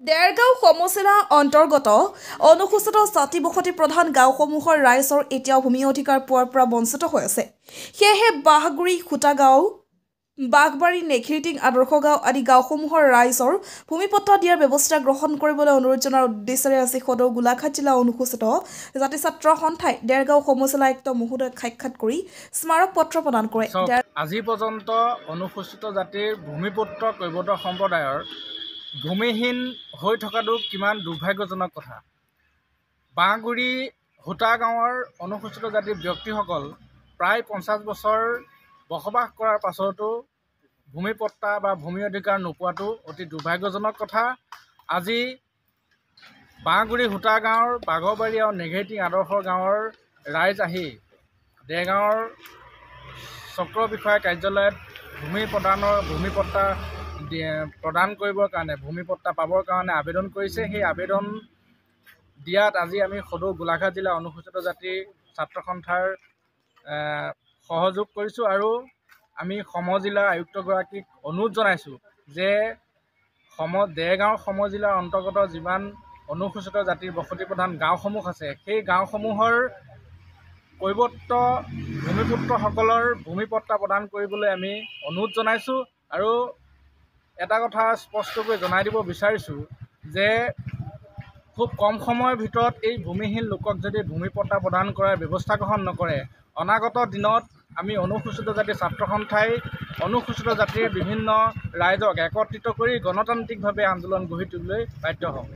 দেৰগাঁও সমজিলা অন্তৰ্গত অনুসূচিত জাতি বসতি প্ৰধান গাঁওসমূহৰ ৰাইজৰ এতিয়াও ভূমি অধিকাৰ পোৱাৰ পৰা বঞ্চিত হৈ আছে। সেয়েহে বাহগুৰি খুটাগাঁও বাঘবাৰী নেঘিৰিটিং আদৰ্শ গাঁও আদি গাঁওসমূহৰ ৰাইজৰ ভূমিপট্টা দিয়াৰ ব্যৱস্থা গ্ৰহণ কৰিবলৈ অনুৰোধ জনোৱাৰ উদ্দেশ্যেৰে আজি সদৌ গোলাঘাট জিলা অনুসূচিত জাতি ছাত্ৰ সন্থাই দেৰগাঁও সমজিলা আয়ুক্ত মহোদয়ক সাক্ষাৎ কৰি স্মাৰক পত্ৰ প্ৰদান কৰে। আজি পৰ্যন্ত অনুসূচিত জাতিৰ ভূমিপুত্ৰ কৈৱৰ্ত সম্প্ৰদায়ৰ ভূমিহীন হৈ থকাটো কিমান দুৰ্ভাগ্যজনক কথা। বাঁহগুৰি হোটা গাঁৱৰ অনুসূচিত জাতিৰ ব্যক্তিসকল প্ৰায় 50 বছৰ বসবাস কৰাৰ পাছতো ভূমিপট্টা বা ভূমি অধিকাৰ নোপোৱাটো অতি দুৰ্ভাগ্যজনক কথা। আজি বাঁহগুৰি হোটা গাঁৱৰ বাঘৰবাৰী আৰু নেঘেৰিটিং আদৰ্শ গাঁৱৰ ৰাইজ আহি দেৰগাঁৱৰ চক্ৰ বিষয়া কাৰ্যালয়ত ভূমিপট্টা প্ৰদান কৰিবৰ কাৰণে ভূমিপট্টা পাবৰ কাৰণে আবেদন কৰিছে। সেই আবেদন দিয়াত আজি আমি সদৌ গোলাঘাট জিলা অনুসূচিত জাতিৰ ছাত্ৰ সন্থাৰ সহযোগ কৰিছোঁ আৰু আমি সমজিলা আয়ুক্তগৰাকীক অনুৰোধ জনাইছোঁ যে দেৰগাঁও সমজিলাৰ অন্তৰ্গত যিমান অনুসূচিত জাতিৰ বসতি প্ৰধান গাঁওসমূহ আছে সেই গাঁওসমূহৰ কৈৱৰ্ত ভূমিপুত্ৰসকলৰ ভূমিপট্টা প্ৰদান কৰিবলৈ আমি অনুৰোধ জনাইছোঁ আৰু এটা কথা স্পষ্টকৈ জনাই দিব বিচাৰিছোঁ যে খুব কম সময়ৰ ভিতৰত এই ভূমিহীন লোকক যদি ভূমিপট্টা প্ৰদান কৰাৰ ব্যৱস্থা গ্ৰহণ নকৰে, অনাগত দিনত আমি অনুসূচিত জাতিৰ ছাত্ৰ সন্থাই অনুসূচিত জাতিৰ বিভিন্ন ৰাইজক একত্ৰিত কৰি গণতান্ত্ৰিকভাৱে আন্দোলন গঢ়ি তুলিবলৈ বাধ্য হ'ম।